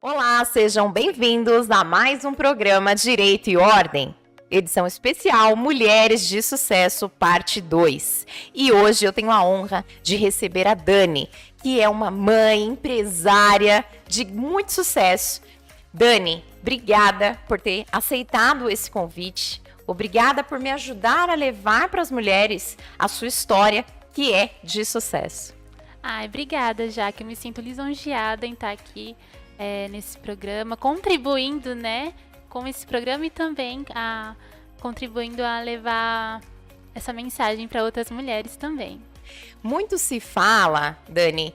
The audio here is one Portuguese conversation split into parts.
Olá, sejam bem-vindos a mais um programa Direito e Ordem, edição especial Mulheres de Sucesso, parte 2. E hoje eu tenho a honra de receber a Dani, que é uma mãe, empresária de muito sucesso. Dani, obrigada por ter aceitado esse convite, obrigada por me ajudar a levar para as mulheres a sua história, que é de sucesso. Ai, obrigada, Jaque. Eu me sinto lisonjeada em estar aqui nesse programa, contribuindo, né, com esse programa e também contribuindo a levar essa mensagem para outras mulheres também. Muito se fala, Dani,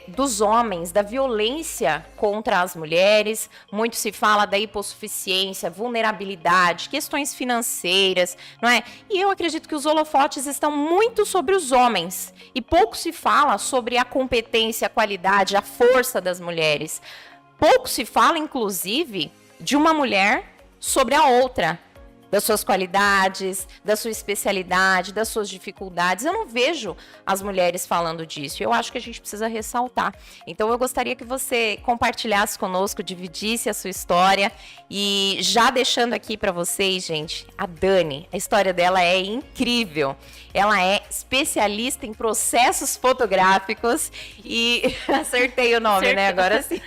dos homens, da violência contra as mulheres, muito se fala da hipossuficiência, vulnerabilidade, questões financeiras, não é? E eu acredito que os holofotes estão muito sobre os homens e pouco se fala sobre a competência, a qualidade, a força das mulheres. Pouco se fala, inclusive, de uma mulher sobre a outra, das suas qualidades, da sua especialidade, das suas dificuldades. Eu não vejo as mulheres falando disso. Eu acho que a gente precisa ressaltar. Então, eu gostaria que você compartilhasse conosco, dividisse a sua história. E já deixando aqui para vocês, gente, a Dani, a história dela é incrível. Ela é especialista em processos fotográficos e acertei o nome, né? Agora sim.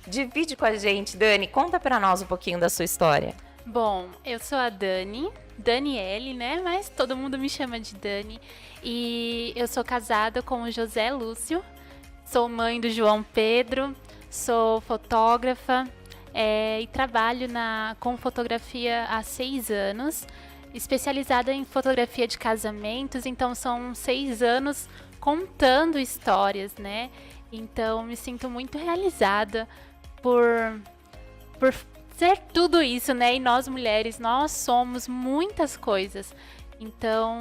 Divide com a gente, Dani. Conta para nós um pouquinho da sua história. Bom, eu sou a Daniele, né? Mas todo mundo me chama de Dani. E eu sou casada com o José Lúcio, sou mãe do João Pedro, sou fotógrafa e trabalho com fotografia há 6 anos, especializada em fotografia de casamentos, então são 6 anos contando histórias, né? Então me sinto muito realizada por ser tudo isso, né? E nós mulheres, nós somos muitas coisas. Então,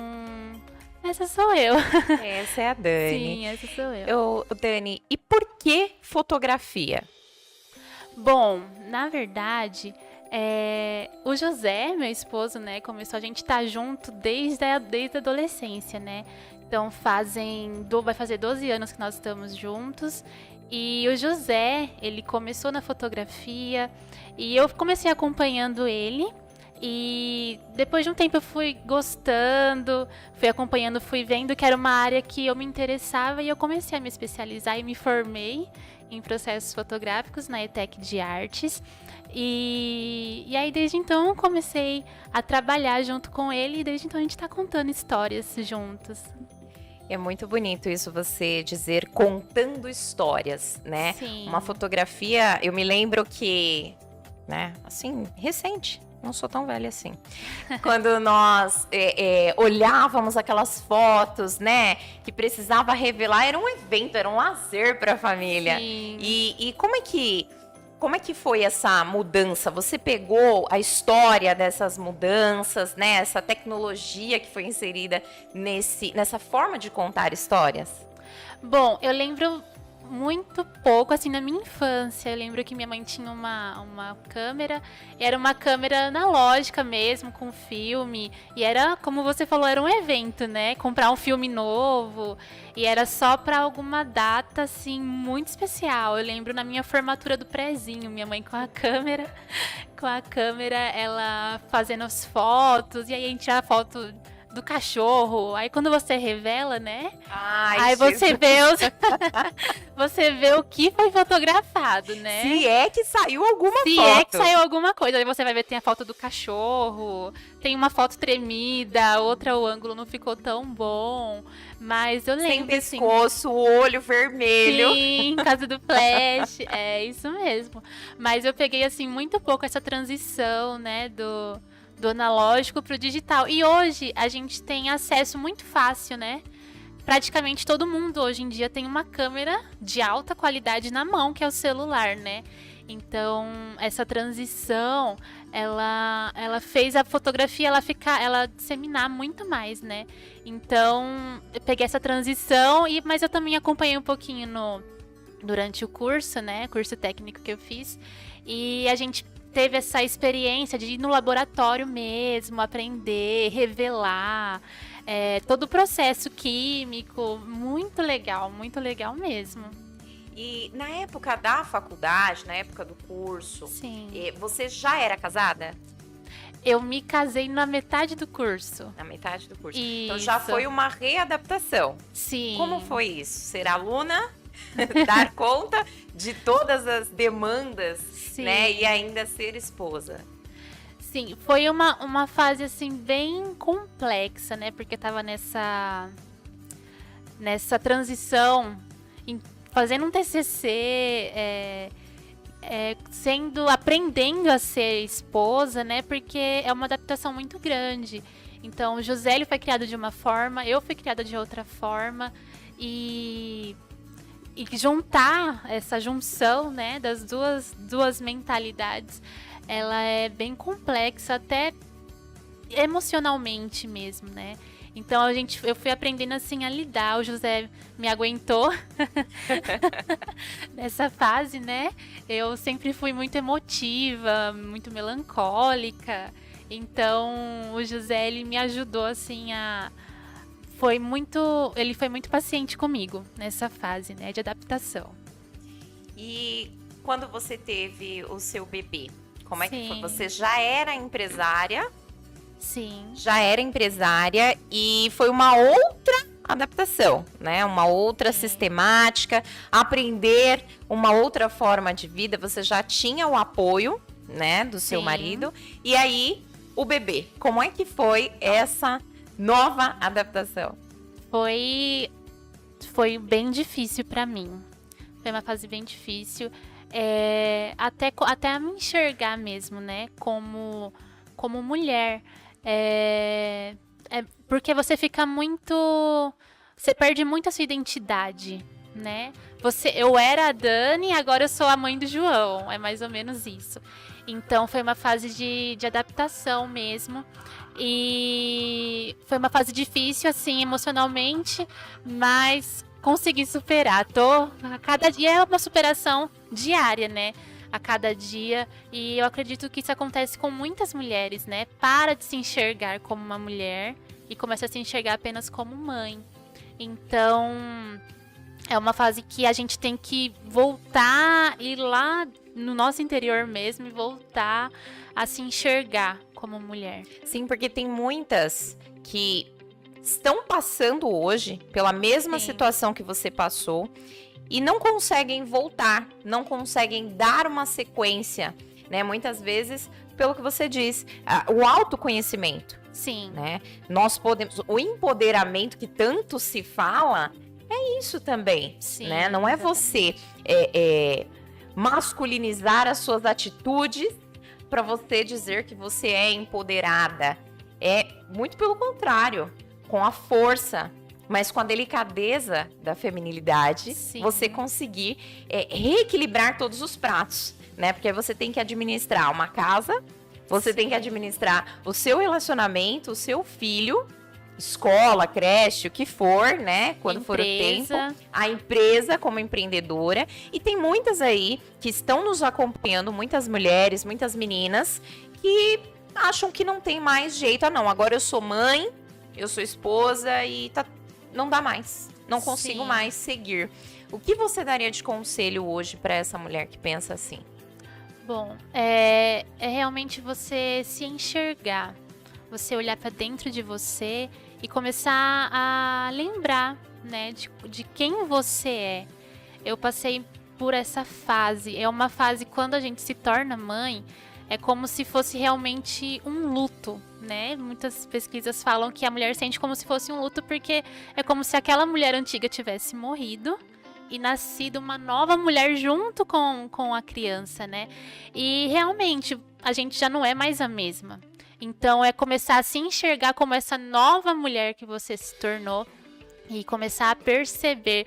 essa sou eu. Essa é a Dani. Sim, essa sou eu. Dani, e por que fotografia? Bom, na verdade, o José, meu esposo, né? A gente tá junto desde a adolescência, né? Então vai fazer 12 anos que nós estamos juntos. E o José, ele começou na fotografia e eu comecei acompanhando ele. E depois de um tempo eu fui gostando, fui acompanhando, fui vendo que era uma área que eu me interessava e eu comecei a me especializar e me formei em processos fotográficos na ETEC de Artes. E aí desde então eu comecei a trabalhar junto com ele e desde então a gente está contando histórias juntos. É muito bonito isso, você dizer contando histórias, né? Sim. Uma fotografia, eu me lembro que, né, assim, recente, não sou tão velha assim. Quando nós olhávamos aquelas fotos, né, que precisava revelar, era um evento, era um lazer para a família. Sim. E como é que foi essa mudança? Você pegou a história dessas mudanças, né? Essa tecnologia que foi inserida nessa forma de contar histórias? Bom, eu lembro muito pouco, assim, na minha infância. Eu lembro que minha mãe tinha uma câmera, era uma câmera analógica mesmo, com filme, e era, como você falou, era um evento, né? Comprar um filme novo, e era só pra alguma data, assim, muito especial. Eu lembro na minha formatura do prezinho, minha mãe com a câmera, ela fazendo as fotos, e aí a gente tirava foto do cachorro, aí quando você revela, né? Ai, aí você vê você vê o que foi fotografado, né? Se é que saiu alguma Se foto. é que saiu alguma coisa, aí você vai ver, tem a foto do cachorro, tem uma foto tremida, outra o ângulo não ficou tão bom, mas eu Sem lembro pescoço, o olho vermelho. Sim, casa do flash, é isso mesmo. Mas eu peguei assim muito pouco essa transição, né, do analógico pro digital. E hoje a gente tem acesso muito fácil, né? Praticamente todo mundo hoje em dia tem uma câmera de alta qualidade na mão, que é o celular, né? Então, essa transição, ela fez a fotografia ela disseminar muito mais, né? Então, eu peguei essa transição, mas eu também acompanhei um pouquinho durante o curso, né? Curso técnico que eu fiz. E a gente teve essa experiência de ir no laboratório mesmo, aprender, revelar, todo o processo químico, muito legal mesmo. E na época da faculdade, na época do curso, Sim. você já era casada? Eu me casei na metade do curso. Na metade do curso. Isso. Então já foi uma readaptação. Sim. Como foi isso? Ser aluna, dar conta de todas as demandas, Sim. né? E ainda ser esposa. Sim, foi uma fase, assim, bem complexa, né? Porque eu tava nessa transição, fazendo um TCC, aprendendo a ser esposa, né? Porque é uma adaptação muito grande. Então, o Josélio foi criado de uma forma, eu fui criada de outra forma. E juntar essa junção, né, das duas mentalidades, ela é bem complexa, até emocionalmente mesmo, né? Então eu fui aprendendo assim a lidar. O José me aguentou nessa fase, né? Eu sempre fui muito emotiva, muito melancólica. Então o José, ele me ajudou assim ele foi muito paciente comigo nessa fase, né, de adaptação. E quando você teve o seu bebê, como é que foi? Sim. Você já era empresária? Sim. Já era empresária e foi uma outra adaptação, né? Uma outra sistemática, aprender uma outra forma de vida. Você já tinha o apoio, né, do seu marido. E aí, o bebê. Como é que foi essa nova adaptação? Foi bem difícil pra mim. Foi uma fase bem difícil. Até me enxergar mesmo, né? Como mulher. Porque você fica muito... Você perde muito a sua identidade, né? Eu era a Dani, agora eu sou a mãe do João. É mais ou menos isso. Então, foi uma fase de adaptação mesmo. E foi uma fase difícil, assim, emocionalmente, mas consegui superar. A cada dia é uma superação diária, né? A cada dia. E eu acredito que isso acontece com muitas mulheres, né? Para de se enxergar como uma mulher e começa a se enxergar apenas como mãe. Então, é uma fase que a gente tem que voltar, ir lá no nosso interior mesmo e voltar a se enxergar como mulher. Sim, porque tem muitas que estão passando hoje pela mesma situação que você passou e não conseguem voltar, não conseguem dar uma sequência, né? Muitas vezes, pelo que você diz, o autoconhecimento. Sim. Né? Nós podemos, o empoderamento que tanto se fala é isso também, Sim, né? Não é você masculinizar as suas atitudes para você dizer que você é empoderada. É muito pelo contrário, com a força, mas com a delicadeza da feminilidade, você conseguir reequilibrar todos os pratos, né? Porque você tem que administrar uma casa, você tem que administrar o seu relacionamento, o seu filho, escola, creche, o que for, né? Quando for o tempo. A empresa como empreendedora. E tem muitas aí que estão nos acompanhando, muitas mulheres, muitas meninas, que acham que não tem mais jeito. Não, agora eu sou mãe, eu sou esposa e não dá mais. Não consigo mais seguir. O que você daria de conselho hoje para essa mulher que pensa assim? Bom, é realmente você se enxergar. Você olhar para dentro de você e começar a lembrar, né, de quem você é. Eu passei por essa fase. É uma fase, quando a gente se torna mãe, é como se fosse realmente um luto, né? Muitas pesquisas falam que a mulher sente como se fosse um luto, porque é como se aquela mulher antiga tivesse morrido e nascido uma nova mulher junto com a criança, né? E realmente, a gente já não é mais a mesma. Então, é começar a se enxergar como essa nova mulher que você se tornou e começar a perceber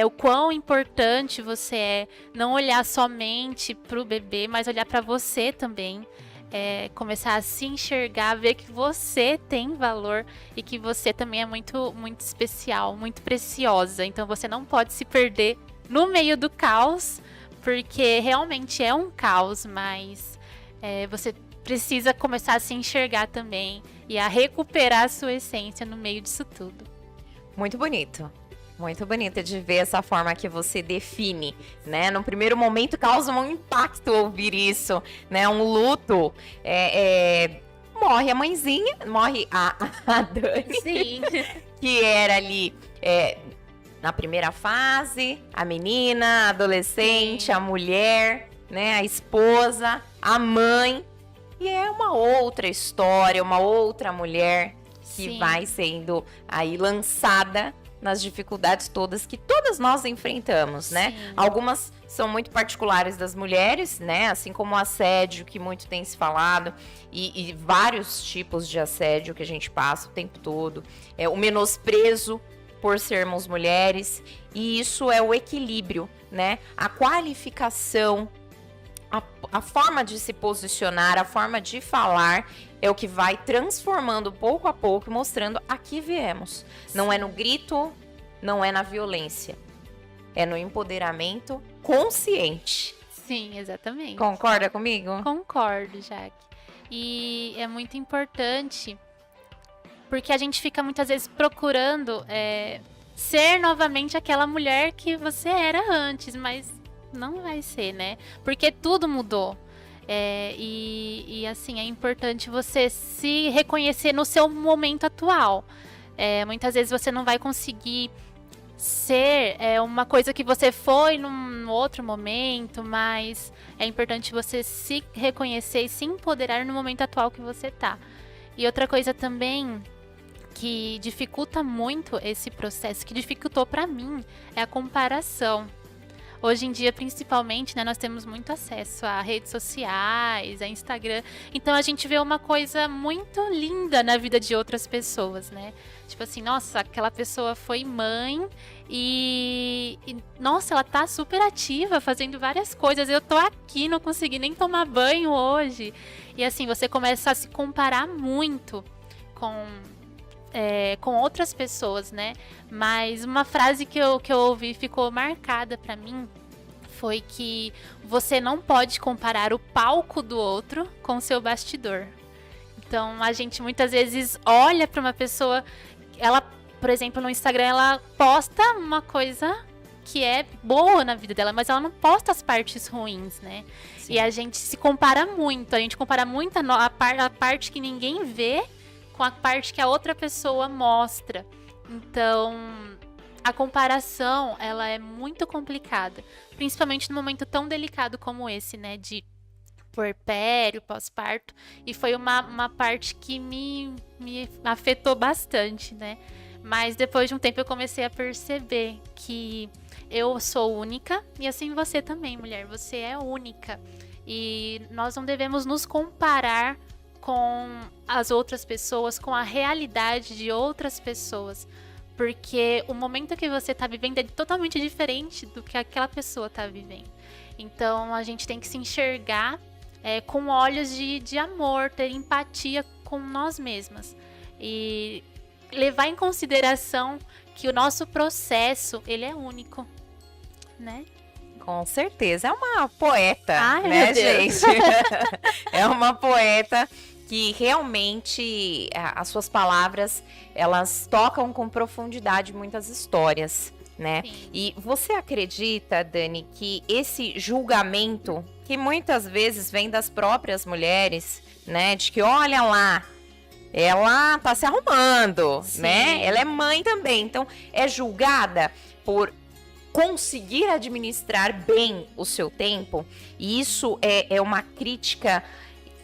o quão importante você é. Não olhar somente para o bebê, mas olhar para você também. Começar a se enxergar, ver que você tem valor e que você também é muito, muito especial, muito preciosa. Então, você não pode se perder no meio do caos, porque realmente é um caos, mas você precisa começar a se enxergar também e a recuperar a sua essência no meio disso tudo. Muito bonito. Muito bonita de ver essa forma que você define, né? No primeiro momento causa um impacto ouvir isso, né? Um luto. Morre a mãezinha, morre a Dani. Sim. Que era ali na primeira fase, a menina, a adolescente, a mulher, né? A esposa, a mãe. E é uma outra história, uma outra mulher que vai sendo aí lançada nas dificuldades todas que todas nós enfrentamos, né? Sim. Algumas são muito particulares das mulheres, né? Assim como o assédio, que muito tem se falado, e vários tipos de assédio que a gente passa o tempo todo. O menosprezo por sermos mulheres, e isso é o equilíbrio, né? A qualificação, a forma de se posicionar, a forma de falar é o que vai transformando pouco a pouco, mostrando aqui viemos. Sim. Não é no grito, não é na violência. É no empoderamento consciente. Sim, exatamente. Concorda comigo? Concordo, Jaque. E é muito importante, porque a gente fica muitas vezes procurando ser novamente aquela mulher que você era antes, mas não vai ser, né? Porque tudo mudou. E assim, é importante você se reconhecer no seu momento atual. Muitas vezes você não vai conseguir ser uma coisa que você foi num outro momento, mas é importante você se reconhecer e se empoderar no momento atual que você tá. E outra coisa também que dificulta muito esse processo, que dificultou pra mim, é a comparação. Hoje em dia, principalmente, né, nós temos muito acesso a redes sociais, a Instagram. Então, a gente vê uma coisa muito linda na vida de outras pessoas, né? Tipo assim, nossa, aquela pessoa foi mãe e nossa, ela tá super ativa, fazendo várias coisas. Eu tô aqui, não consegui nem tomar banho hoje. E assim, você começa a se comparar muito com outras pessoas, né? Mas uma frase que eu ouvi e ficou marcada pra mim foi que você não pode comparar o palco do outro com o seu bastidor. Então, a gente muitas vezes olha pra uma pessoa, ela, por exemplo, no Instagram, ela posta uma coisa que é boa na vida dela, mas ela não posta as partes ruins, né? Sim. E a gente se compara muito, a gente compara muito a parte que ninguém vê com a parte que a outra pessoa mostra. Então, a comparação, ela é muito complicada, principalmente num momento tão delicado como esse, né, de puerpério, pós-parto, e foi uma parte que me afetou bastante, né, mas depois de um tempo eu comecei a perceber que eu sou única, e assim você também, mulher, você é única, e nós não devemos nos comparar com as outras pessoas, com a realidade de outras pessoas, porque o momento que você está vivendo é totalmente diferente do que aquela pessoa está vivendo. Então a gente tem que se enxergar com olhos de amor, ter empatia com nós mesmas e levar em consideração que o nosso processo, ele é único, né? Com certeza, é uma poeta, ai, né, meu Deus. gente? É uma poeta que realmente as suas palavras, elas tocam com profundidade muitas histórias, né? Sim. E você acredita, Dani, que esse julgamento, que muitas vezes vem das próprias mulheres, né? De que, olha lá, ela tá se arrumando, Sim. né? Ela é mãe também, então é julgada por conseguir administrar bem o seu tempo, e isso é uma crítica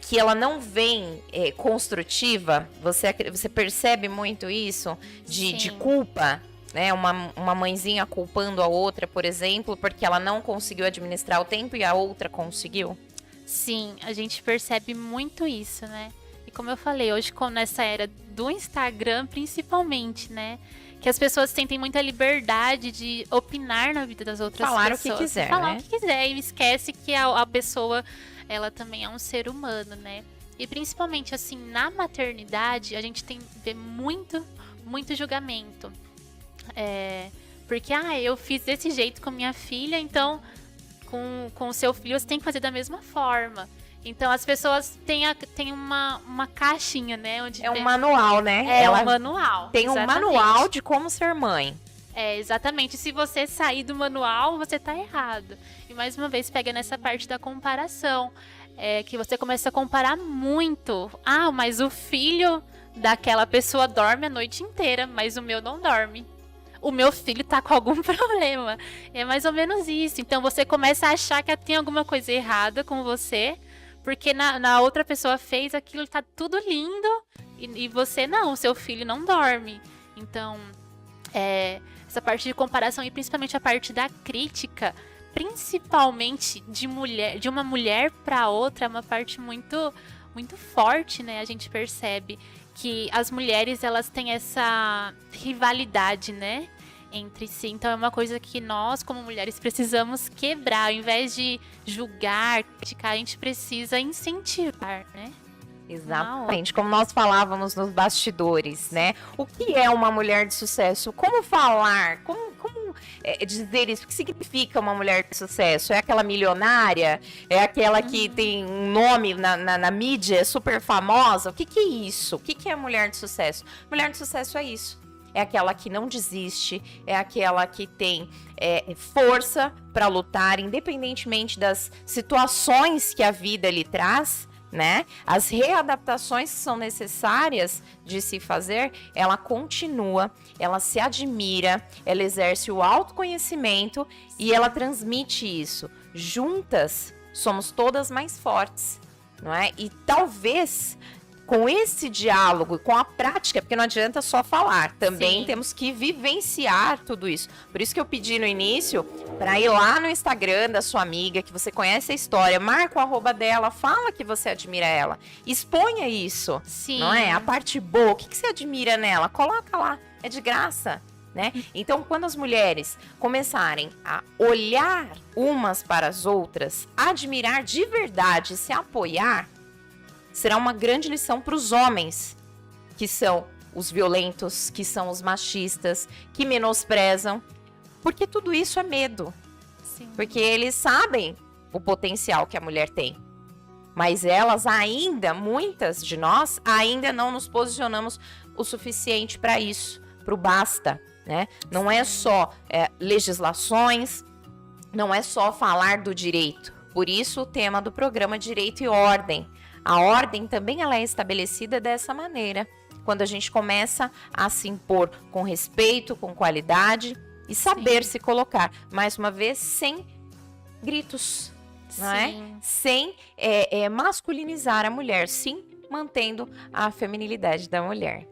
que ela não vem construtiva. Você percebe muito isso de culpa, né? Uma mãezinha culpando a outra, por exemplo, porque ela não conseguiu administrar o tempo e a outra conseguiu? Sim, a gente percebe muito isso, né? E como eu falei, hoje nessa era do Instagram, principalmente, né? Que as pessoas sentem muita liberdade de opinar na vida das outras Falar pessoas. O que quiser, falar né? o que quiser e esquece que a pessoa, ela também é um ser humano, né? E principalmente, assim, na maternidade, a gente vê muito, muito julgamento. Porque, eu fiz desse jeito com minha filha, então com o seu filho você tem que fazer da mesma forma. Então as pessoas têm uma caixinha, né? Onde um manual, né? Um manual. Tem exatamente. Um manual de como ser mãe. Exatamente. Se você sair do manual, você tá errado. E mais uma vez pega nessa parte da comparação. Que você começa a comparar muito. Ah, mas o filho daquela pessoa dorme a noite inteira, mas o meu não dorme. O meu filho tá com algum problema. É mais ou menos isso. Então você começa a achar que tem alguma coisa errada com você, porque na outra pessoa fez aquilo, tá tudo lindo, e você não, seu filho não dorme. Então, essa parte de comparação e principalmente a parte da crítica, principalmente de uma mulher para outra, é uma parte muito, muito forte, né? A gente percebe que as mulheres, elas têm essa rivalidade, né, entre si. Então é uma coisa que nós, como mulheres, precisamos quebrar. Ao invés de julgar, criticar, a gente precisa incentivar, né? Exatamente, como nós falávamos nos bastidores, né? O que é uma mulher de sucesso? Como falar? Como dizer isso? O que significa uma mulher de sucesso? É aquela milionária? É aquela que tem um nome na mídia, é super famosa? O que é isso? O que é mulher de sucesso? Mulher de sucesso é isso. É aquela que não desiste, é aquela que tem força para lutar, independentemente das situações que a vida lhe traz, né? As readaptações que são necessárias de se fazer, ela continua, ela se admira, ela exerce o autoconhecimento e ela transmite isso. Juntas, somos todas mais fortes, não é? E talvez com esse diálogo, com a prática, porque não adianta só falar, também temos que vivenciar tudo isso. Por isso que eu pedi no início para ir lá no Instagram da sua amiga, que você conhece a história, marca o arroba dela, fala que você admira ela, exponha isso, não é? A parte boa, o que você admira nela? Coloca lá, é de graça, né? Então, quando as mulheres começarem a olhar umas para as outras, admirar de verdade, se apoiar, será uma grande lição para os homens, que são os violentos, que são os machistas, que menosprezam, porque tudo isso é medo. Sim. Porque eles sabem o potencial que a mulher tem. Mas elas ainda, muitas de nós, ainda não nos posicionamos o suficiente para isso, para o basta, né? Não é só legislações, não é só falar do direito. Por isso o tema do programa Direito e Ordem. A ordem também ela é estabelecida dessa maneira, quando a gente começa a se impor com respeito, com qualidade e saber se colocar, mais uma vez, sem gritos, não é? Sem masculinizar a mulher, sim, mantendo a feminilidade da mulher.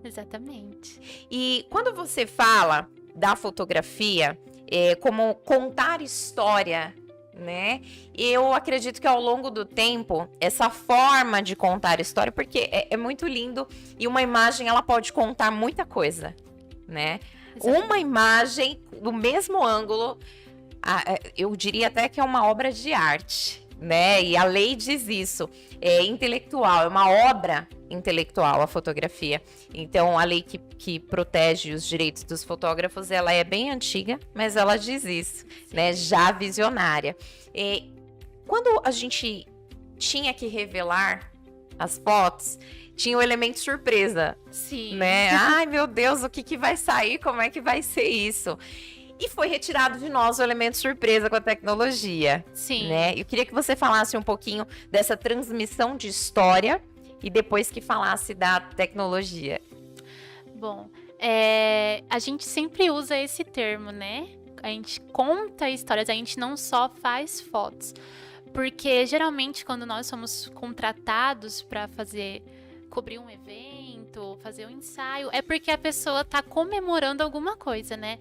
Exatamente. E quando você fala da fotografia, como contar história, né? Eu acredito que ao longo do tempo, essa forma de contar história, porque é muito lindo e uma imagem ela pode contar muita coisa, né? Exatamente. Uma imagem do mesmo ângulo, eu diria até que é uma obra de arte, né? E a lei diz isso, é intelectual, é uma obra intelectual a fotografia. Então a lei que protege os direitos dos fotógrafos, ela é bem antiga, mas ela diz isso, né? Já visionária. Quando a gente tinha que revelar as fotos, tinha o elemento surpresa. Sim. Né? Ai, meu Deus, o que vai sair? Como é que vai ser isso? E foi retirado de nós o elemento surpresa com a tecnologia. Sim. Né? Eu queria que você falasse um pouquinho dessa transmissão de história e depois que falasse da tecnologia. Bom, a gente sempre usa esse termo, né? A gente conta histórias, a gente não só faz fotos. Porque geralmente quando nós somos contratados para cobrir um evento, fazer um ensaio, é porque a pessoa tá comemorando alguma coisa, né?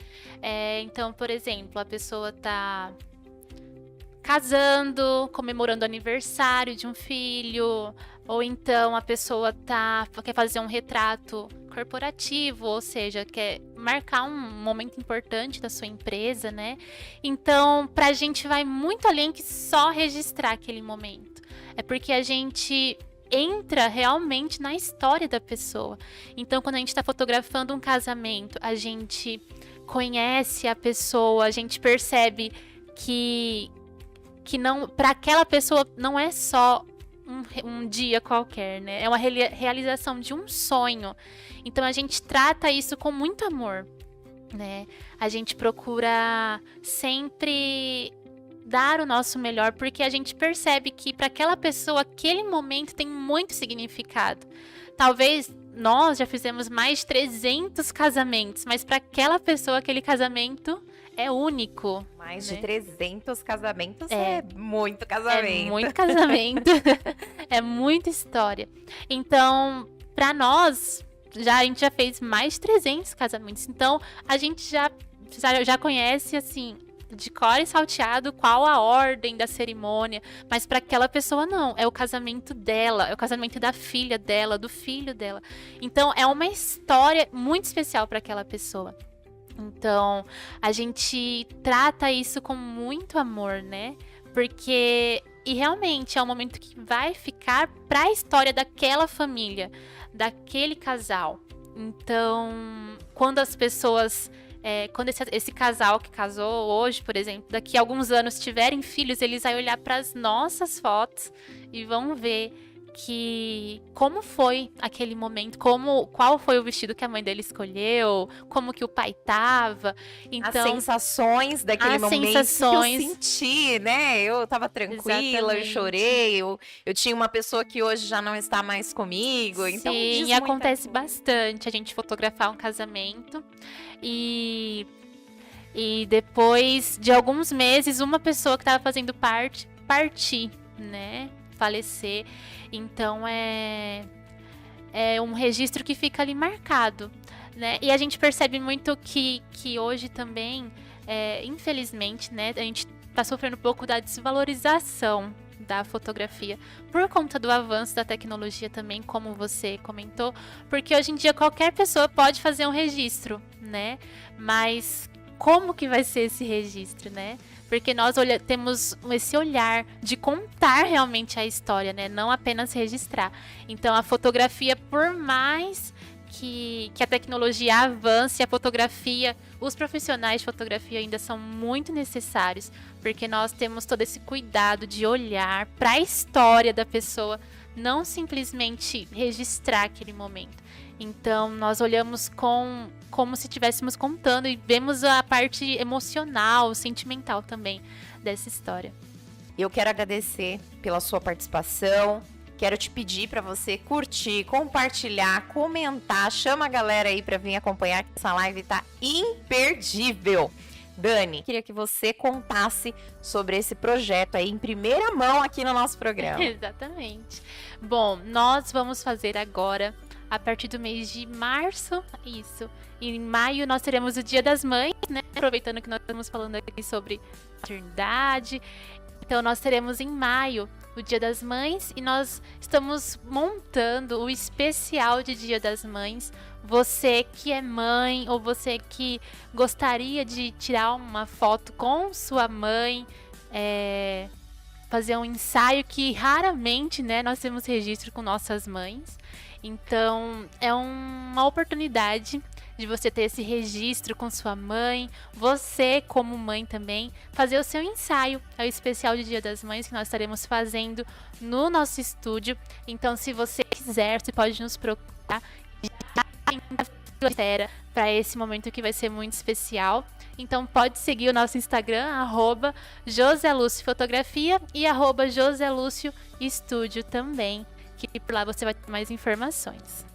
Então, por exemplo, a pessoa tá casando, comemorando o aniversário de um filho, ou então a pessoa quer fazer um retrato corporativo, ou seja, quer marcar um momento importante da sua empresa, né? Então, pra gente vai muito além que só registrar aquele momento. É porque a gente entra realmente na história da pessoa. Então, quando a gente está fotografando um casamento, a gente conhece a pessoa, a gente percebe que não, para aquela pessoa não é só um dia qualquer, né? É uma realização de um sonho. Então a gente trata isso com muito amor. né? A gente procura sempre dar o nosso melhor, porque a gente percebe que para aquela pessoa, aquele momento tem muito significado. Talvez nós já fizemos mais de 300 casamentos, mas para aquela pessoa, aquele casamento é único. Mais né? de 300 casamentos é muito casamento. É muito casamento. É muita história. Então, para nós, a gente já fez mais de 300 casamentos. Então, a gente já conhece, assim, de cor e salteado qual a ordem da cerimônia. Mas para aquela pessoa, não. É o casamento dela, é o casamento da filha dela, do filho dela. Então, é uma história muito especial para aquela pessoa. Então, a gente trata isso com muito amor, né? Porque, e realmente é um momento que vai ficar para a história daquela família, daquele casal. Então, quando as pessoas, quando esse casal que casou hoje, por exemplo, daqui a alguns anos tiverem filhos, eles vão olhar para as nossas fotos e vão ver que como foi aquele momento, qual foi o vestido que a mãe dele escolheu, como que o pai tava. Então, as sensações daquele momento que eu senti, né? Eu tava tranquila, eu chorei, eu tinha uma pessoa que hoje já não está mais comigo. Então, sim, e acontece bastante a gente fotografar um casamento e depois de alguns meses, uma pessoa que estava fazendo parte partir, né? Falecer. Então é um registro que fica ali marcado, né? E a gente percebe muito que hoje também, infelizmente, né, a gente está sofrendo um pouco da desvalorização da fotografia por conta do avanço da tecnologia também, como você comentou, porque hoje em dia qualquer pessoa pode fazer um registro, né? Mas como que vai ser esse registro, né? Porque nós temos esse olhar de contar realmente a história, né? Não apenas registrar. Então, a fotografia, por mais que a tecnologia avance, a fotografia, os profissionais de fotografia ainda são muito necessários, porque nós temos todo esse cuidado de olhar para a história da pessoa, não simplesmente registrar aquele momento. Então, nós olhamos como se estivéssemos contando e vemos a parte emocional, sentimental também dessa história. Eu quero agradecer pela sua participação. Quero te pedir para você curtir, compartilhar, comentar. Chama a galera aí para vir acompanhar, que essa live tá imperdível. Dani, queria que você contasse sobre esse projeto aí em primeira mão aqui no nosso programa. Exatamente. Bom, nós vamos fazer agora, a partir do mês de março, isso. Em maio nós teremos o Dia das Mães, né? Aproveitando que nós estamos falando aqui sobre maternidade. Então nós teremos em maio o Dia das Mães e nós estamos montando o especial de Dia das Mães. Você que é mãe ou você que gostaria de tirar uma foto com sua mãe, fazer um ensaio que raramente, né, nós temos registro com nossas mães. Então, é uma oportunidade de você ter esse registro com sua mãe, você como mãe também, fazer o seu ensaio, é o especial de Dia das Mães que nós estaremos fazendo no nosso estúdio. Então, se você quiser, você pode nos procurar para esse momento que vai ser muito especial. Então, pode seguir o nosso Instagram, @JoséLúcioFotografia e @JoséLúcioEstúdio também, que por lá você vai ter mais informações.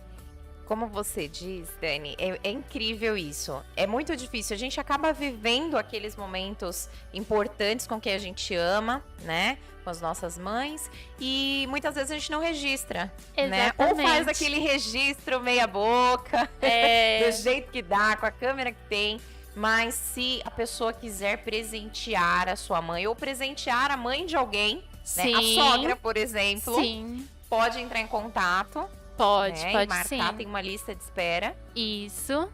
Como você diz, Dani, é incrível isso. É muito difícil. A gente acaba vivendo aqueles momentos importantes com quem a gente ama, né? Com as nossas mães. E muitas vezes a gente não registra, né? Ou faz aquele registro meia boca, do jeito que dá, com a câmera que tem. Mas se a pessoa quiser presentear a sua mãe ou presentear a mãe de alguém, né? A sogra, por exemplo, sim, pode entrar em contato. Pode marcar, sim. Tem uma lista de espera. Isso.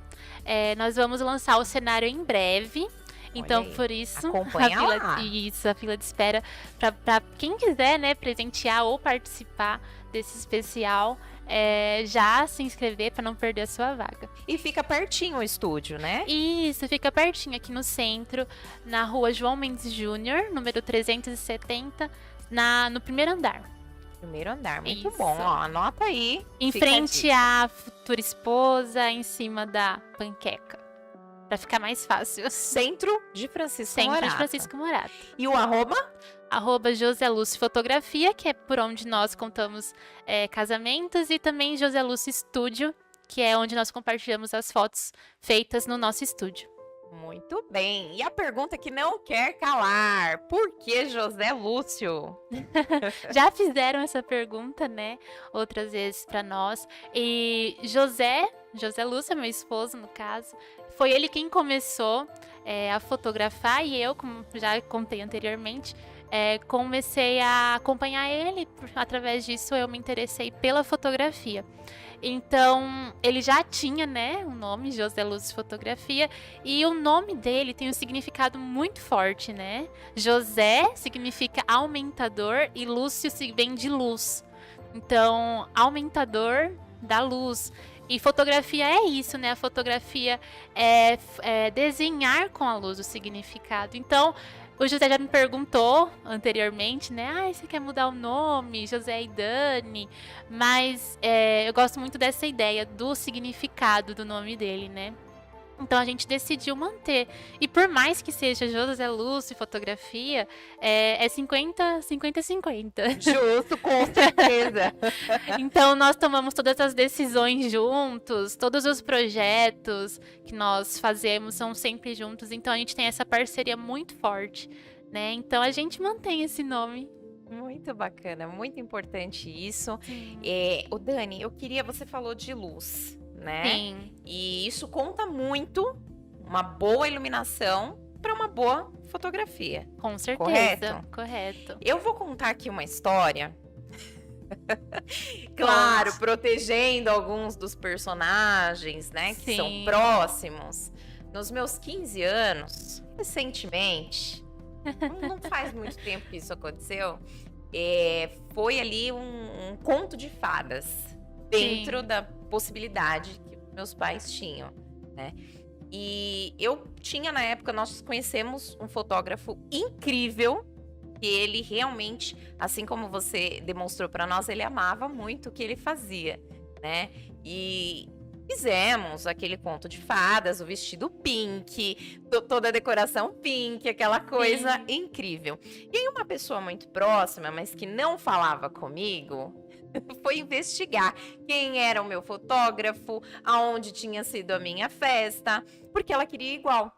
Nós vamos lançar o cenário em breve. Então, por isso, a fila de espera para quem quiser, né, presentear ou participar desse especial, já se inscrever para não perder a sua vaga. E fica pertinho o estúdio, né? Isso, fica pertinho aqui no centro, na rua João Mendes Júnior, número 370, no primeiro andar. Primeiro andar, muito bom, ó, anota aí. Em frente à futura esposa, em cima da panqueca. Pra ficar mais fácil. Centro de Francisco Centro Morato. de Francisco Morato. E o arroba? @José Lúcio Fotografia, que é por onde nós contamos casamentos, e também José Lúcio Estúdio, que é onde nós compartilhamos as fotos feitas no nosso estúdio. Muito bem. E a pergunta que não quer calar: por que José Lúcio? Já fizeram essa pergunta, né? Outras vezes pra nós. E José Lúcio, meu esposo, no caso, foi ele quem começou a fotografar, e eu, como já contei anteriormente, comecei a acompanhar ele. Através disso, eu me interessei pela fotografia. Então, ele já tinha, né, um nome, José Lúcio Fotografia, e o nome dele tem um significado muito forte, né? José significa aumentador e Lúcio vem de luz. Então, aumentador da luz. E fotografia é isso, né? A fotografia é desenhar com a luz o significado. Então, o José já me perguntou anteriormente, né? Você quer mudar o nome, José e Dani? Mas eu gosto muito dessa ideia do significado do nome dele, né? Então a gente decidiu manter. E por mais que seja José Lúcio Fotografia, é 50-50. Justo, com certeza. Então nós tomamos todas as decisões juntos, todos os projetos que nós fazemos são sempre juntos. Então a gente tem essa parceria muito forte, né? Então a gente mantém esse nome. Muito bacana, muito importante isso. O Dani, você falou de luz, né? Sim. E isso conta muito, uma boa iluminação para uma boa fotografia. Com certeza. Correto. Eu vou contar aqui uma história. Claro, protegendo alguns dos personagens, né, que Sim. são próximos. Nos meus 15 anos, recentemente, não faz muito tempo que isso aconteceu, foi ali um conto de fadas dentro da possibilidade que meus pais tinham, né? E eu tinha, na época, nós conhecemos um fotógrafo incrível, que ele realmente, assim como você demonstrou para nós, ele amava muito o que ele fazia, né? E fizemos aquele conto de fadas, o vestido pink, toda a decoração pink, aquela coisa incrível. E aí uma pessoa muito próxima, mas que não falava comigo, foi investigar quem era o meu fotógrafo, aonde tinha sido a minha festa, porque ela queria igual.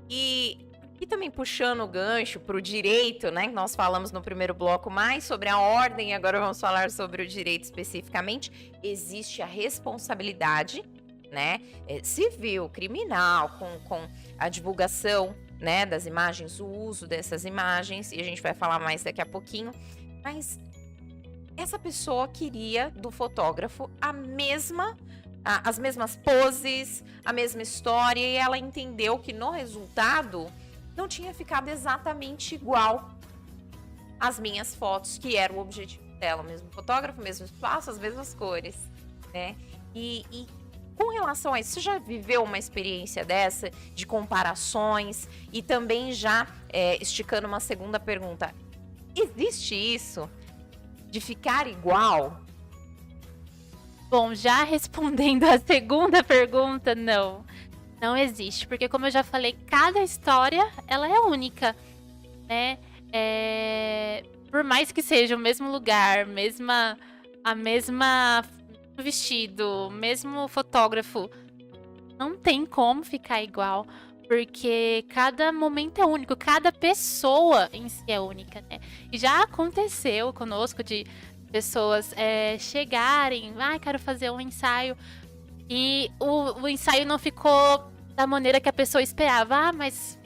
E também puxando o gancho para o direito, né? Nós falamos no primeiro bloco mais sobre a ordem, agora vamos falar sobre o direito especificamente. Existe a responsabilidade, né? Civil, criminal, com a divulgação, né, das imagens, o uso dessas imagens, e a gente vai falar mais daqui a pouquinho. Mas essa pessoa queria do fotógrafo as mesmas poses, a mesma história, e ela entendeu que no resultado não tinha ficado exatamente igual às minhas fotos, que era o objetivo dela, o mesmo fotógrafo, o mesmo espaço, as mesmas cores, né? E com relação a isso, você já viveu uma experiência dessa, de comparações? E também já esticando uma segunda pergunta, existe isso de ficar igual? Bom, já respondendo a segunda pergunta, não existe, porque como eu já falei, cada história, ela é única, né? Por mais que seja o mesmo lugar, a mesma vestido, mesmo fotógrafo, não tem como ficar igual, porque cada momento é único, cada pessoa em si é única, né? E já aconteceu conosco de pessoas chegarem, quero fazer um ensaio, e o ensaio não ficou da maneira que a pessoa esperava. Mas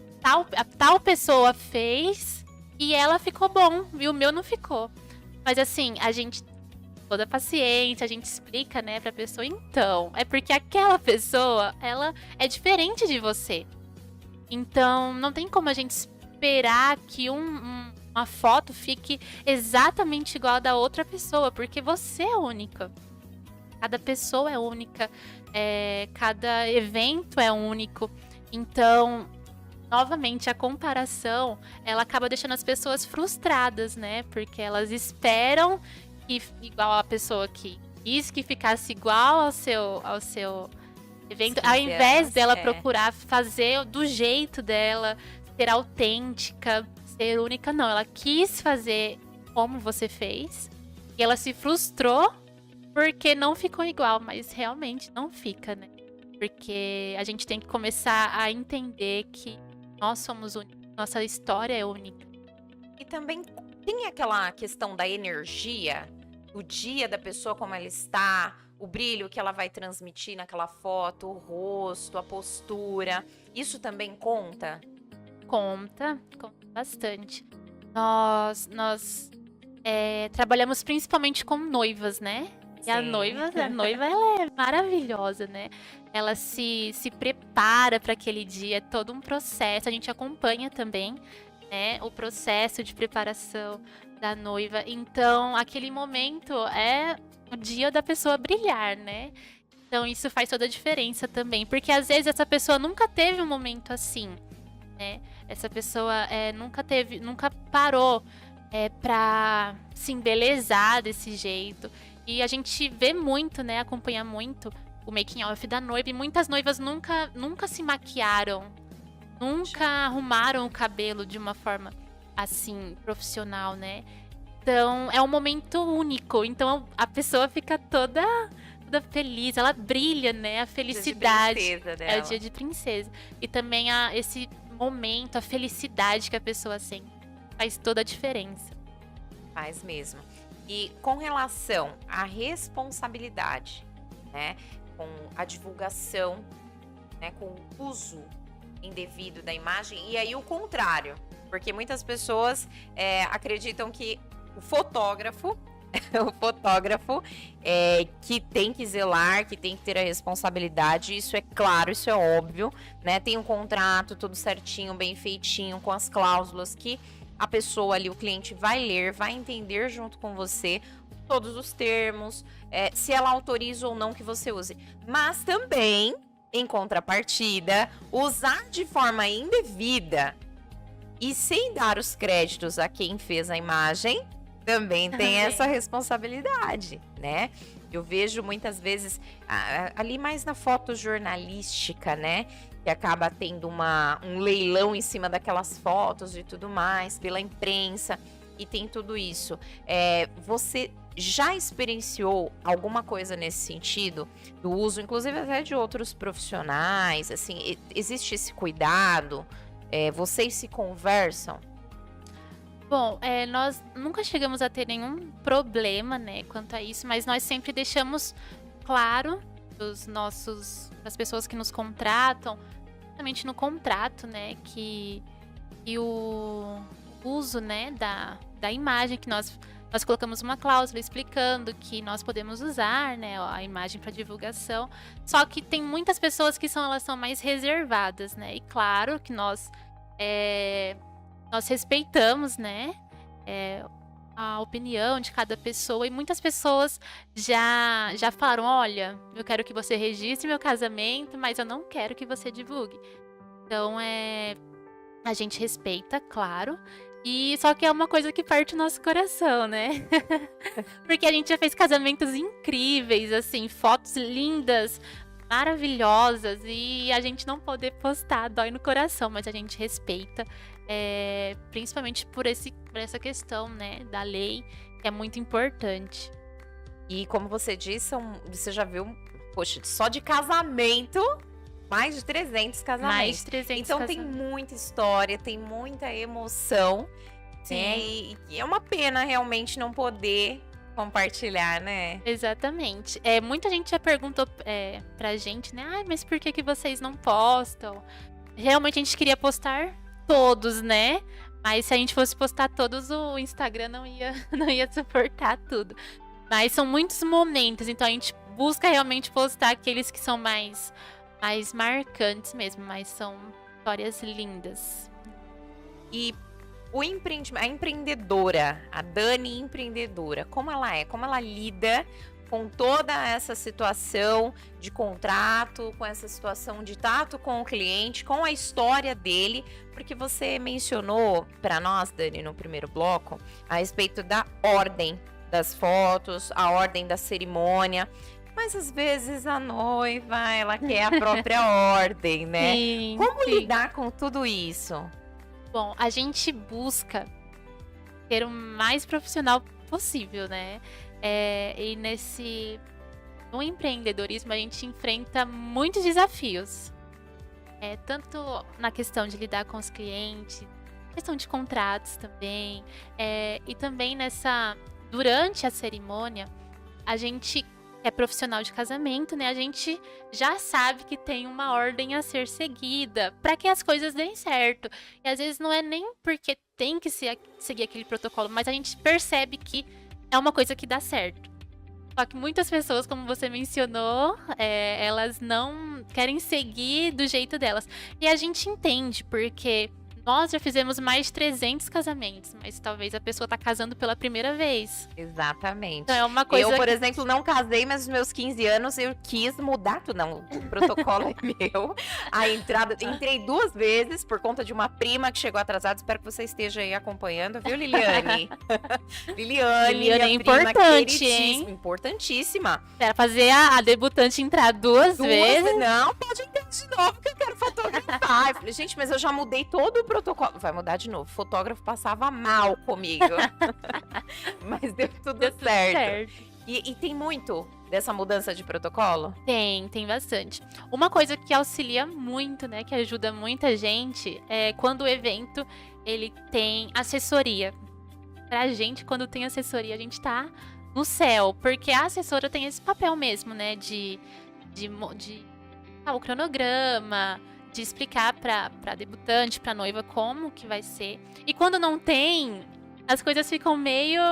tal pessoa fez e ela ficou bom, e o meu não ficou. Mas assim, a gente, toda a paciência, a gente explica, né, pra pessoa, então, é porque aquela pessoa, ela é diferente de você. Então, não tem como a gente esperar que uma foto fique exatamente igual a da outra pessoa, porque você é única. Cada pessoa é única, cada evento é único. Então, novamente, a comparação, ela acaba deixando as pessoas frustradas, né? Porque elas esperam que igual a pessoa que quis que ficasse igual ao seu evento, 15 ao invés anos, dela procurar fazer do jeito dela, ser autêntica, ser única, não. Ela quis fazer como você fez e ela se frustrou porque não ficou igual, mas realmente não fica, né? Porque a gente tem que começar a entender que nós somos únicos, nossa história é única. E também tem aquela questão da energia, o dia da pessoa, como ela está, o brilho que ela vai transmitir naquela foto, o rosto, a postura. Isso também conta? Conta bastante. Nós trabalhamos principalmente com noivas, né? E a Sim. noiva, ela é maravilhosa, né? Ela se prepara para aquele dia, é todo um processo. A gente acompanha também, né? O processo de preparação da noiva. Então, aquele momento é o dia da pessoa brilhar, né? Então, isso faz toda a diferença também. Porque, às vezes, essa pessoa nunca teve um momento assim, né? Essa pessoa nunca parou pra se embelezar desse jeito. E a gente vê muito, né? Acompanha muito o making off da noiva. E muitas noivas nunca se maquiaram. Nunca arrumaram o cabelo de uma forma assim, profissional, né? Então, é um momento único. Então, a pessoa fica toda feliz. Ela brilha, né? A felicidade. Dia de princesa dela. É o dia de princesa. E também esse momento, a felicidade que a pessoa sente. Faz toda a diferença. Faz mesmo. E com relação à responsabilidade, né, com a divulgação, né, com o uso indevido da imagem, e aí o contrário, porque muitas pessoas acreditam que o fotógrafo que tem que zelar, que tem que ter a responsabilidade, isso é claro, isso é óbvio, né, tem um contrato tudo certinho, bem feitinho, com as cláusulas que a pessoa ali, o cliente vai ler, vai entender junto com você todos os termos, se ela autoriza ou não que você use. Mas também, em contrapartida, usar de forma indevida e sem dar os créditos a quem fez a imagem, também tem essa responsabilidade, né? Eu vejo muitas vezes ali mais na foto jornalística, né? Que acaba tendo um leilão em cima daquelas fotos e tudo mais, pela imprensa, e tem tudo isso. Você já experienciou alguma coisa nesse sentido? Do uso, inclusive até de outros profissionais, assim, existe esse cuidado? Vocês se conversam? Bom, nós nunca chegamos a ter nenhum problema, né, quanto a isso, mas nós sempre deixamos claro das pessoas que nos contratam, justamente no contrato, né, que o uso, né, da imagem, que nós colocamos uma cláusula explicando que nós podemos usar, né, a imagem para divulgação. Só que tem muitas pessoas que elas são mais reservadas, né, e claro que nós respeitamos, né, a opinião de cada pessoa, e muitas pessoas já falaram: olha, eu quero que você registre meu casamento, mas eu não quero que você divulgue. Então, a gente respeita, claro, e só que é uma coisa que parte o nosso coração, né? Porque a gente já fez casamentos incríveis, assim, fotos lindas, maravilhosas, e a gente não poder postar dói no coração, mas a gente respeita, principalmente por essa questão, né, da lei, que é muito importante. E como você disse, você já viu, poxa, só de casamento, mais de 300 casamentos. Mais de 300 então casamentos. Tem muita história, tem muita emoção, né? E é uma pena realmente não poder compartilhar, né? Exatamente. Muita gente já perguntou pra gente, né? Mas por que vocês não postam? Realmente a gente queria postar todos, né? Mas se a gente fosse postar todos, o Instagram não ia suportar tudo. Mas são muitos momentos, então a gente busca realmente postar aqueles que são mais marcantes mesmo, mas são histórias lindas. E a empreendedora, a Dani empreendedora, como ela é? Como ela lida com toda essa situação de contrato, com essa situação de tato com o cliente, com a história dele? Porque você mencionou para nós, Dani, no primeiro bloco, a respeito da ordem das fotos, a ordem da cerimônia. Mas às vezes a noiva, ela quer a própria ordem, né? Sim, Como sim. lidar com tudo isso? Bom, a gente busca ser o mais profissional possível, né? E no empreendedorismo a gente enfrenta muitos desafios. Tanto na questão de lidar com os clientes, questão de contratos também, e também durante a cerimônia, a gente que é profissional de casamento, né? A gente já sabe que tem uma ordem a ser seguida para que as coisas deem certo. E às vezes não é nem porque tem que seguir aquele protocolo, mas a gente percebe que é uma coisa que dá certo. Só que muitas pessoas, como você mencionou, elas não querem seguir do jeito delas. E a gente entende, porque nós já fizemos mais de 300 casamentos, mas talvez a pessoa tá casando pela primeira vez. Exatamente. Então é uma coisa Eu, por exemplo, não casei, mas nos meus 15 anos eu quis mudar tudo. Não, o protocolo é meu. A entrada, entrei 2 vezes por conta de uma prima que chegou atrasada. Espero que você esteja aí acompanhando, viu, Liliane? Liliane Liliane é minha prima importante, queridíssima, hein? Importantíssima. Era fazer a debutante entrar duas vezes. Não, pode entrar de novo que eu quero fotografar. Eu falei, gente, mas eu já mudei todo o protocolo. Vai mudar de novo. O fotógrafo passava mal comigo. Mas deu tudo Deu tudo certo. E tem muito dessa mudança de protocolo? Tem bastante. Uma coisa que auxilia muito, né, que ajuda muita gente, é quando o evento ele tem assessoria. Pra gente, quando tem assessoria, a gente tá no céu, porque a assessora tem esse papel mesmo, né, de o cronograma, de explicar pra debutante, pra noiva como que vai ser. E quando não tem, as coisas ficam meio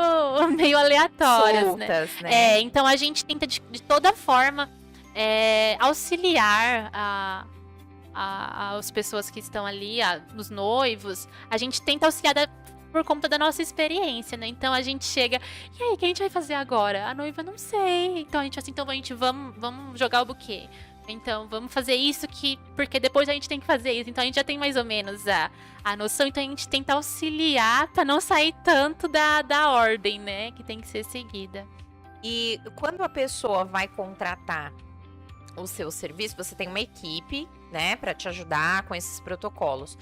aleatórias, né? Soltas, né? Então a gente tenta de toda forma auxiliar as pessoas que estão ali, os noivos. A gente tenta auxiliar por conta da nossa experiência, né? Então a gente chega, e aí, o que a gente vai fazer agora? A noiva, não sei. Então a gente assim, então vamos jogar o buquê. Então, vamos fazer isso porque depois a gente tem que fazer isso. Então, a gente já tem mais ou menos a noção. Então, a gente tenta auxiliar para não sair tanto da ordem, né? Que tem que ser seguida. E quando a pessoa vai contratar o seu serviço, você tem uma equipe, né, para te ajudar com esses protocolos.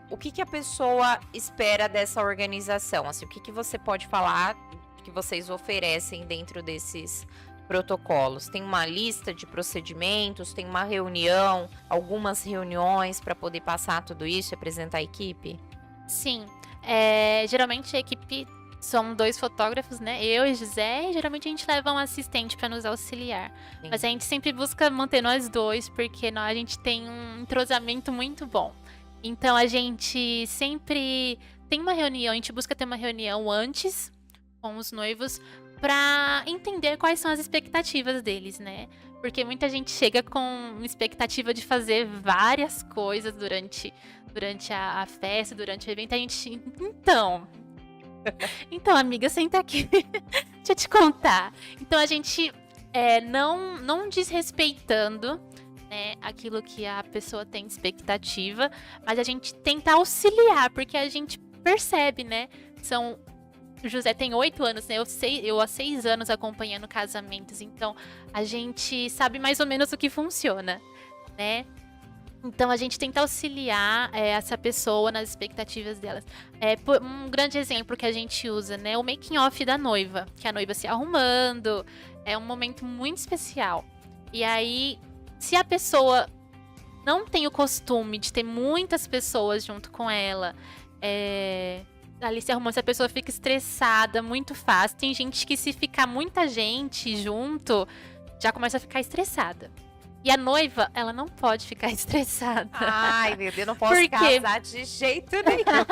O que a pessoa espera dessa organização? Assim, o que você pode falar que vocês oferecem dentro desses protocolos? Tem uma lista de procedimentos, tem uma reunião, algumas reuniões para poder passar tudo isso e apresentar a equipe? Sim. Geralmente a equipe são 2 fotógrafos, né? Eu e José, e geralmente a gente leva um assistente para nos auxiliar. Sim. Mas a gente sempre busca manter nós 2, porque a gente tem um entrosamento muito bom. Então a gente sempre tem uma reunião, a gente busca ter uma reunião antes com os noivos para entender quais são as expectativas deles, né? Porque muita gente chega com expectativa de fazer várias coisas durante a festa, durante o evento. A gente, então, amiga, senta aqui. Deixa eu te contar. Então, a gente não desrespeitando, né, aquilo que a pessoa tem expectativa, mas a gente tenta auxiliar, porque a gente percebe, né? O José tem 8 anos, né? Eu há 6 anos acompanhando casamentos, então a gente sabe mais ou menos o que funciona, né? Então a gente tenta auxiliar essa pessoa nas expectativas delas. Um grande exemplo que a gente usa, né? O making off da noiva, que é a noiva se arrumando, é um momento muito especial. E aí, se a pessoa não tem o costume de ter muitas pessoas junto com ela, ali se arrumando, se a pessoa fica estressada muito fácil. Tem gente que, se ficar muita gente junto, já começa a ficar estressada. E a noiva, ela não pode ficar estressada. Ai, meu Deus, eu não posso casar de jeito nenhum.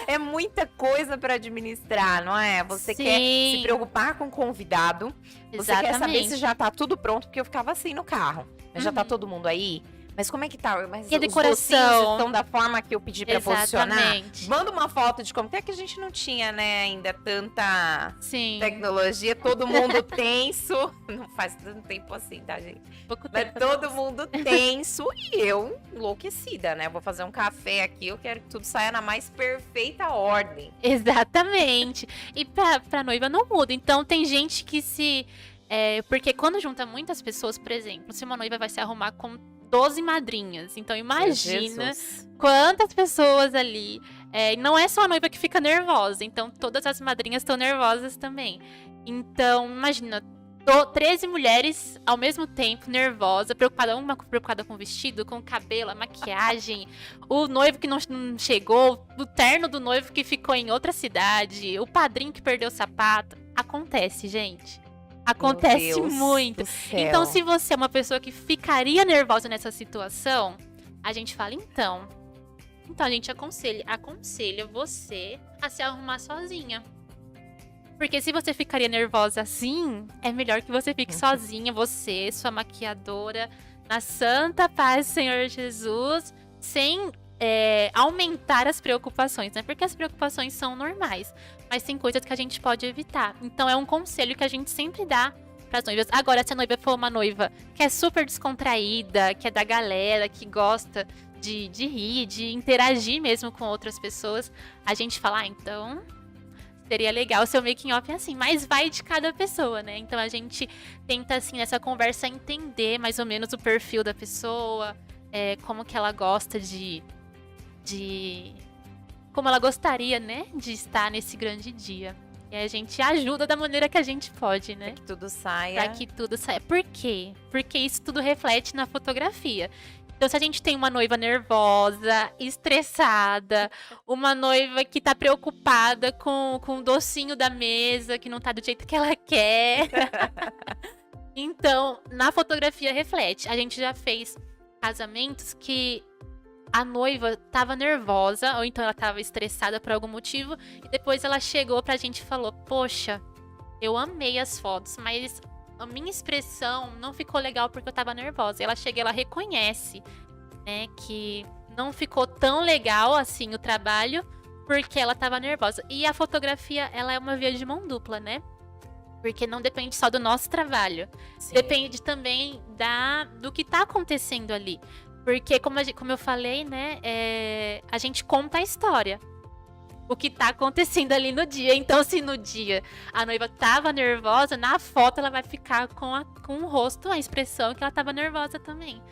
É muita coisa para administrar, não é? Você Sim. quer se preocupar com o convidado. Você quer saber se já tá tudo pronto, porque eu ficava assim no carro. Mas já tá todo mundo aí? Mas como é que tá? Mas E a os decoração? docinhos estão da forma que eu pedi pra posicionar? Exatamente. Manda uma foto de como. Até que a gente não tinha, né, ainda tanta Sim. tecnologia. Todo mundo tenso. Não faz tanto tempo assim, tá, gente? Pouco Mas tempo. todo mundo tenso e eu enlouquecida, né? Vou fazer um café aqui, eu quero que tudo saia na mais perfeita ordem. Exatamente. E pra noiva não muda. Então tem gente que Porque quando junta muitas pessoas, por exemplo, se uma noiva vai se arrumar com 12 madrinhas, então imagina quantas pessoas ali. Não é só a noiva que fica nervosa, então todas as madrinhas estão nervosas também. Então, imagina, 13 mulheres ao mesmo tempo, nervosa, preocupada, uma preocupada com o vestido, com o cabelo, a maquiagem, o noivo que não chegou, o terno do noivo que ficou em outra cidade, o padrinho que perdeu o sapato. Acontece, gente. Acontece muito. Então, se você é uma pessoa que ficaria nervosa nessa situação, a gente fala, então a gente aconselha você a se arrumar sozinha. Porque se você ficaria nervosa assim, é melhor que você fique sozinha, você, sua maquiadora, na santa paz do Senhor Jesus, sem aumentar as preocupações, né? Porque as preocupações são normais, mas tem coisas que a gente pode evitar. Então é um conselho que a gente sempre dá para as noivas. Agora, se a noiva for uma noiva que é super descontraída, que é da galera, que gosta de rir, de interagir mesmo com outras pessoas, a gente fala, então seria legal o seu making off assim, mas vai de cada pessoa, né? Então a gente tenta, assim, nessa conversa entender mais ou menos o perfil da pessoa, como que ela gosta como ela gostaria, né, de estar nesse grande dia. E a gente ajuda da maneira que a gente pode, né? Pra que tudo saia. Pra que tudo saia. Por quê? Porque isso tudo reflete na fotografia. Então, se a gente tem uma noiva nervosa, estressada, uma noiva que tá preocupada com o docinho da mesa, que não tá do jeito que ela quer. Então, na fotografia reflete. A gente já fez casamentos que a noiva tava nervosa, ou então ela tava estressada por algum motivo, e depois ela chegou pra gente e falou, poxa, eu amei as fotos, mas a minha expressão não ficou legal porque eu tava nervosa. E ela chega e ela reconhece, né, que não ficou tão legal assim o trabalho porque ela tava nervosa. E a fotografia, ela é uma via de mão dupla, né? Porque não depende só do nosso trabalho. Sim. Depende também do que tá acontecendo ali. Porque, como eu falei, né, a gente conta a história. O que tá acontecendo ali no dia. Então, se no dia a noiva tava nervosa, na foto ela vai ficar com o rosto, a expressão que ela tava nervosa também.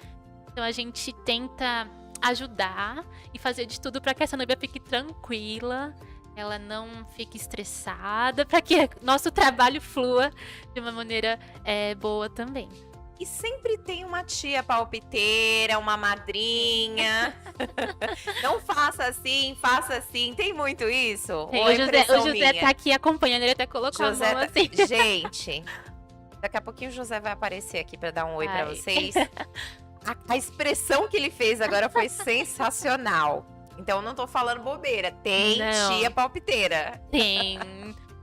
Então, a gente tenta ajudar e fazer de tudo para que essa noiva fique tranquila, ela não fique estressada, para que nosso trabalho flua de uma maneira boa também. E sempre tem uma tia palpiteira, uma madrinha. Não faça assim, faça assim. Tem muito isso? Tem, o José tá aqui acompanhando, ele até colocou José a mão assim. Gente, daqui a pouquinho o José vai aparecer aqui para dar um oi para vocês. A expressão que ele fez agora foi sensacional. Então, eu não tô falando bobeira. Tem tia palpiteira.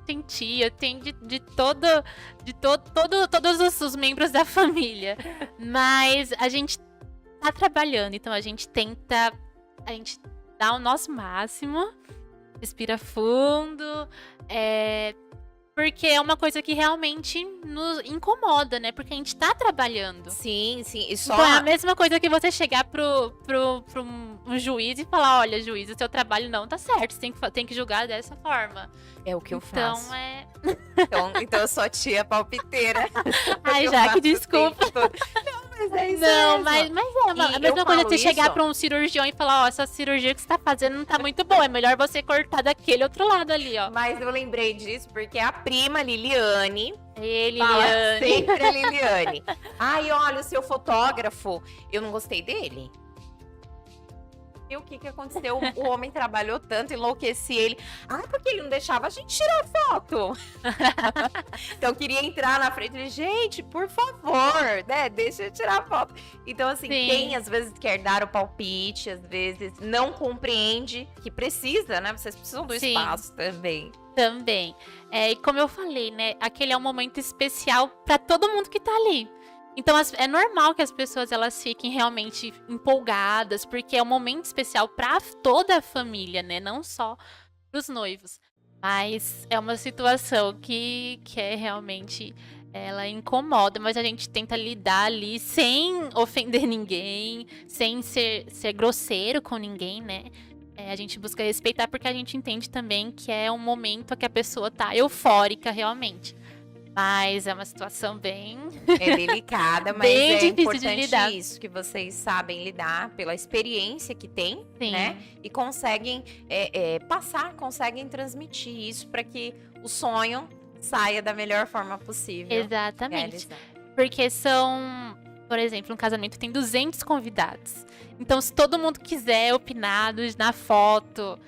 Tem tia, tem todos os membros da família. Mas a gente tá trabalhando, então a gente dá o nosso máximo, respira fundo, porque é uma coisa que realmente nos incomoda, né? Porque a gente tá trabalhando. Sim. E só... Então é a mesma coisa que você chegar pro um juiz e falar, olha, juiz, o seu trabalho não tá certo, você tem que julgar dessa forma. É o que eu faço. Então Então eu sou tia palpiteira. Ai, Jaque, desculpa. Mas é isso. Não, mas a mesma coisa você chegar pra um cirurgião e falar, ó, essa cirurgia que você tá fazendo não tá muito boa, é melhor você cortar daquele outro lado ali, ó. Mas eu lembrei disso porque a prima Liliane Liliane. Sempre a Liliane. Ai, olha, o seu fotógrafo, eu não gostei dele. E o que aconteceu? O homem trabalhou tanto, enlouqueci ele. Porque ele não deixava a gente tirar foto. Então eu queria entrar na frente e falei, gente, por favor, né? Deixa eu tirar foto. Então, assim, quem às vezes quer dar o palpite, às vezes não compreende que precisa, né? Vocês precisam do espaço também. Também. E como eu falei, né? Aquele é um momento especial para todo mundo que tá ali. Então, é normal que as pessoas elas fiquem realmente empolgadas, porque é um momento especial para toda a família, né? Não só para os noivos. Mas é uma situação que realmente, ela incomoda, mas a gente tenta lidar ali sem ofender ninguém, sem ser grosseiro com ninguém, né? A gente busca respeitar porque a gente entende também que é um momento que a pessoa tá eufórica realmente. Mas é uma situação bem, É delicada, mas bem é difícil de importante lidar. isso, que vocês sabem lidar pela experiência que tem, né? Sim, E conseguem passar, conseguem transmitir isso para que o sonho saia da melhor forma possível. exatamente. Realizar. Porque são, por exemplo, um casamento tem 200 convidados. Então, se todo mundo quiser opinar na foto,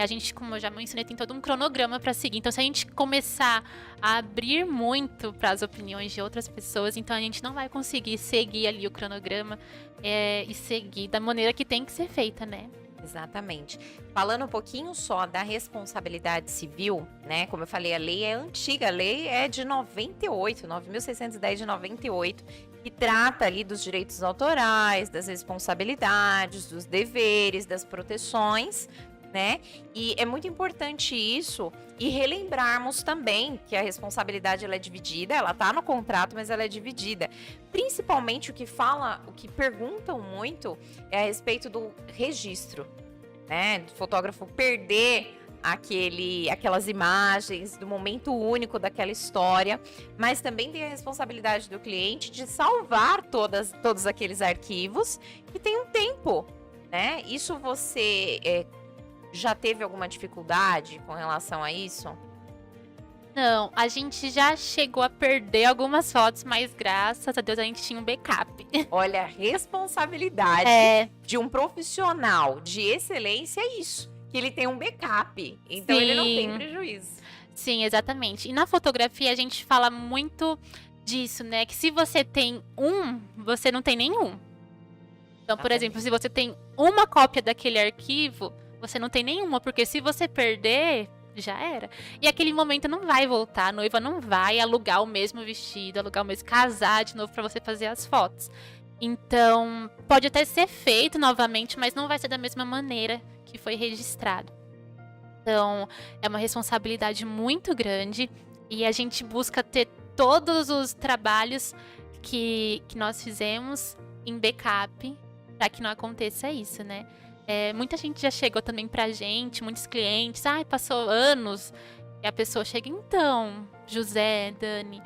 a gente, como eu já mencionei, tem todo um cronograma para seguir. Então, se a gente começar a abrir muito para as opiniões de outras pessoas, então a gente não vai conseguir seguir ali o cronograma e seguir da maneira que tem que ser feita, né? Exatamente. Falando um pouquinho só da responsabilidade civil, né? Como eu falei, a lei é antiga, a lei é de 98, 9.610 de 98, que trata ali dos direitos autorais, das responsabilidades, dos deveres, das proteções, né? E é muito importante isso e relembrarmos também que a responsabilidade ela é dividida, ela tá no contrato, mas ela é dividida. Principalmente o que perguntam muito é a respeito do registro, né? Do fotógrafo perder aquelas imagens, do momento único daquela história, mas também tem a responsabilidade do cliente de salvar todos aqueles arquivos que tem um tempo, né? Isso você já teve alguma dificuldade com relação a isso? Não, a gente já chegou a perder algumas fotos, mas graças a Deus a gente tinha um backup. Olha, a responsabilidade É, de um profissional de excelência é isso, que ele tem um backup, então ele não tem sim. prejuízo. Sim, exatamente. E na fotografia a gente fala muito disso, né? Que se você tem você não tem nenhum. Então, por exemplo, se você tem uma cópia daquele arquivo, você não tem nenhuma, porque se você perder, já era. E aquele momento não vai voltar, a noiva não vai alugar o mesmo vestido, alugar o mesmo casar de novo pra você fazer as fotos. Então, pode até ser feito novamente, mas não vai ser da mesma maneira que foi registrado. Então, é uma responsabilidade muito grande e a gente busca ter todos os trabalhos que nós fizemos em backup para que não aconteça isso, né? Muita gente já chegou também pra gente, muitos clientes, passou anos, e a pessoa chega, então, José, Dani,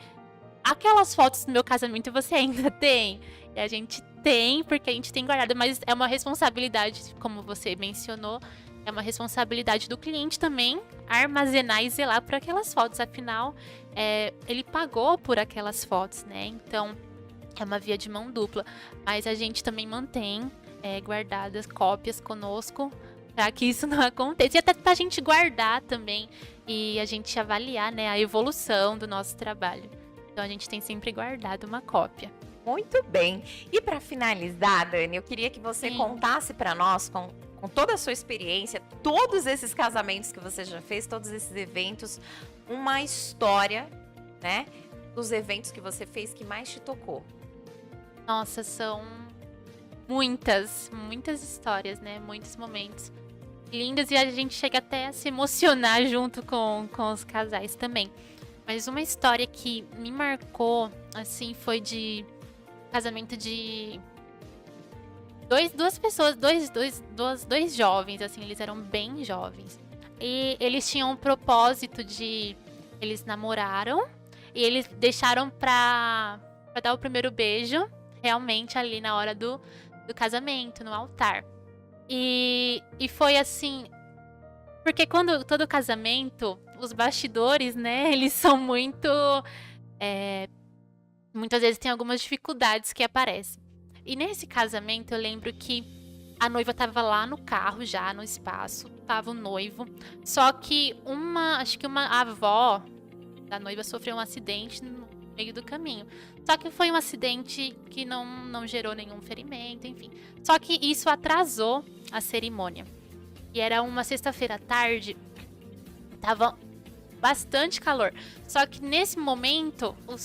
aquelas fotos do meu casamento você ainda tem? E a gente tem, porque a gente tem guardado, mas é uma responsabilidade, como você mencionou, é uma responsabilidade do cliente também armazenar e zelar por aquelas fotos. Afinal, ele pagou por aquelas fotos, né? Então, é uma via de mão dupla. Mas a gente também mantém guardadas cópias conosco para que isso não aconteça. E até para a gente guardar também e a gente avaliar, né, a evolução do nosso trabalho. Então, a gente tem sempre guardado uma cópia. Muito bem. E para finalizar, Dani, eu queria que você Sim. contasse para nós, com toda a sua experiência, todos esses casamentos que você já fez, todos esses eventos, uma história, né, dos eventos que você fez que mais te tocou. Nossa, são muitas histórias, né? Muitos momentos lindos e a gente chega até a se emocionar junto com os casais também. Mas uma história que me marcou, assim, foi de casamento de duas pessoas, dois jovens, assim, eles eram bem jovens. E eles tinham um propósito eles namoraram e eles deixaram pra dar o primeiro beijo realmente ali na hora do casamento, no altar. E foi assim, porque quando todo casamento, os bastidores, né, eles são muito... muitas vezes tem algumas dificuldades que aparecem. E nesse casamento eu lembro que a noiva tava lá no carro já, no espaço, tava o noivo. Só que acho que uma avó da noiva sofreu um acidente no meio do caminho. Só que foi um acidente que não gerou nenhum ferimento, enfim. Só que isso atrasou a cerimônia. E era uma sexta-feira à tarde, tava bastante calor. Só que nesse momento, o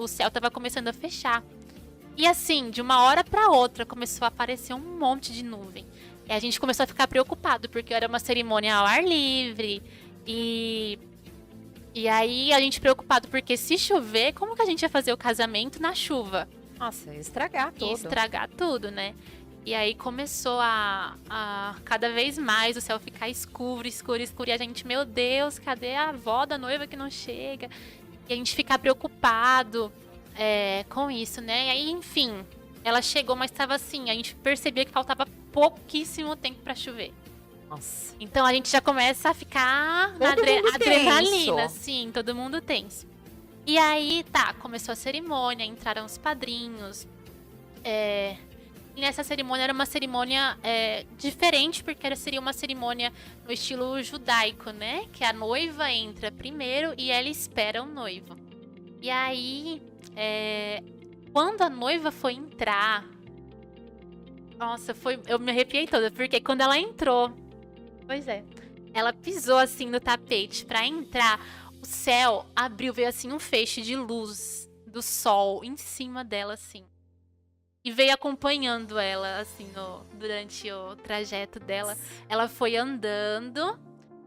céu tava começando a fechar. E assim, de uma hora para outra, começou a aparecer um monte de nuvem. E a gente começou a ficar preocupado, porque era uma cerimônia ao ar livre. E aí a gente preocupado, porque se chover, como que a gente ia fazer o casamento na chuva? Nossa, ia estragar tudo. Ia estragar tudo, né? E aí começou a cada vez mais o céu ficar escuro. E a gente, meu Deus, cadê a avó da noiva que não chega? E a gente ficar preocupado com isso, né? E aí, enfim, ela chegou, mas estava assim, a gente percebia que faltava pouquíssimo tempo para chover. Nossa. Então a gente já começa a ficar na adrenalina, sim, todo mundo tenso. E aí, começou a cerimônia, entraram os padrinhos. E nessa cerimônia era uma cerimônia diferente, porque seria uma cerimônia no estilo judaico, né? Que a noiva entra primeiro e ela espera o noivo. E aí, quando a noiva foi entrar... Nossa, eu me arrepiei toda, porque quando ela entrou... Pois é. Ela pisou assim no tapete pra entrar, o céu abriu, veio assim um feixe de luz do sol em cima dela, assim. E veio acompanhando ela, assim, durante o trajeto dela. Ela foi andando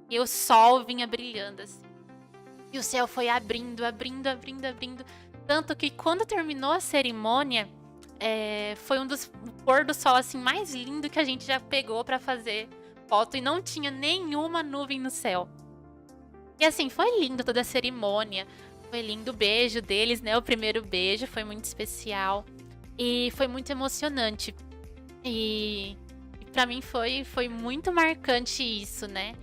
e o sol vinha brilhando, assim. E o céu foi abrindo. Tanto que quando terminou a cerimônia, foi um dos pôr do sol, assim, mais lindo que a gente já pegou pra fazer foto. E não tinha nenhuma nuvem no céu. E assim, foi lindo toda a cerimônia. Foi lindo o beijo deles, né? O primeiro beijo foi muito especial. E foi muito emocionante. E pra mim foi muito marcante isso, né?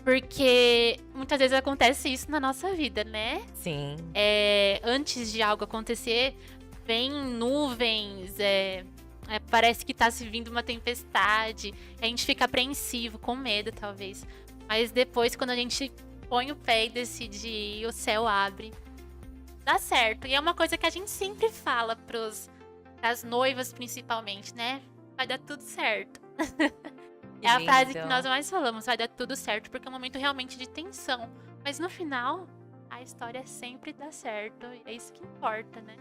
Porque muitas vezes acontece isso na nossa vida, né? Sim. Antes de algo acontecer, vem nuvens, parece que tá se vindo uma tempestade. A gente fica apreensivo, com medo, talvez. Mas depois, quando a gente põe o pé e decide ir, o céu abre. Dá certo. E é uma coisa que a gente sempre fala pras noivas, principalmente, né? Vai dar tudo certo. É a frase que nós mais falamos, vai dar tudo certo, porque é um momento realmente de tensão. Mas no final, a história sempre dá certo. E é isso que importa, né?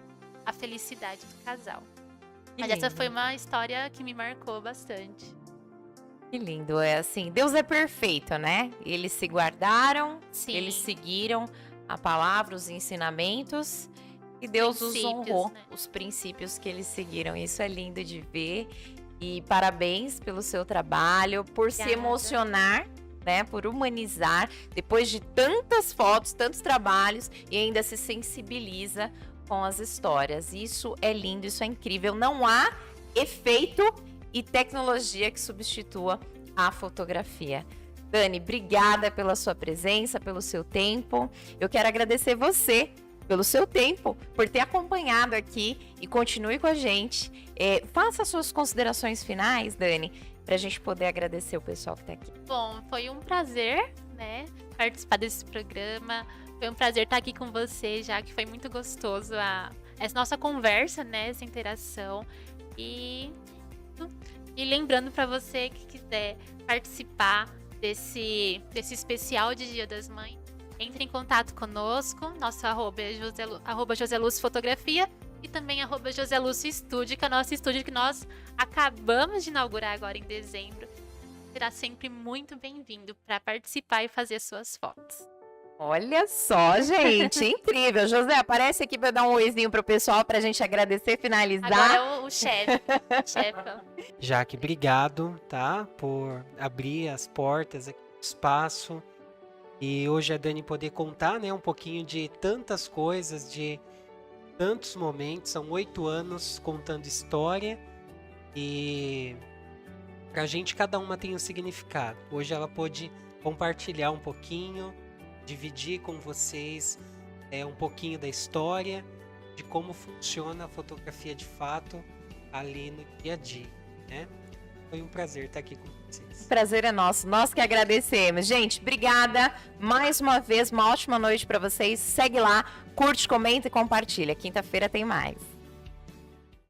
A felicidade do casal. Mas essa foi uma história que me marcou bastante. Que lindo, assim, Deus é perfeito, né? Eles se guardaram, Sim. Eles seguiram a palavra, os ensinamentos, e Deus os honrou, né? Os princípios que eles seguiram. Isso é lindo de ver. E parabéns pelo seu trabalho, por se emocionar, né? Por humanizar, depois de tantas fotos, tantos trabalhos, e ainda se sensibiliza com as histórias. Isso é lindo, isso é incrível. Não há efeito e tecnologia que substitua a fotografia. Dani, obrigada pela sua presença, pelo seu tempo. Eu quero agradecer você pelo seu tempo, por ter acompanhado aqui, e continue com a gente. Faça as suas considerações finais, Dani, para a gente poder agradecer o pessoal que está aqui. Bom, foi um prazer, né, participar desse programa. Foi um prazer estar aqui com você, já que foi muito gostoso essa nossa conversa, né, essa interação. E lembrando para você que quiser participar desse especial de Dia das Mães, entre em contato conosco. Nosso arroba é @Joseluz Fotografia e também @Joseluz Estúdio, que é o nosso estúdio que nós acabamos de inaugurar agora em dezembro. Será sempre muito bem-vindo para participar e fazer suas fotos. Olha só, gente, incrível. José, aparece aqui para dar um oizinho pro pessoal, pra gente agradecer, finalizar. Agora é o chefe. Jaque, obrigado, tá? Por abrir as portas aqui do espaço. E hoje a Dani poder contar, né, um pouquinho de tantas coisas, de tantos momentos. São 8 anos contando história. E pra gente cada uma tem um significado. Hoje ela pôde compartilhar um pouquinho, dividir com vocês um pouquinho da história, de como funciona a fotografia de fato ali no dia a dia, né? Foi um prazer estar aqui com vocês. O prazer é nosso, nós que agradecemos. Gente, obrigada mais uma vez, uma ótima noite para vocês. Segue lá, curte, comenta e compartilha. Quinta-feira tem mais.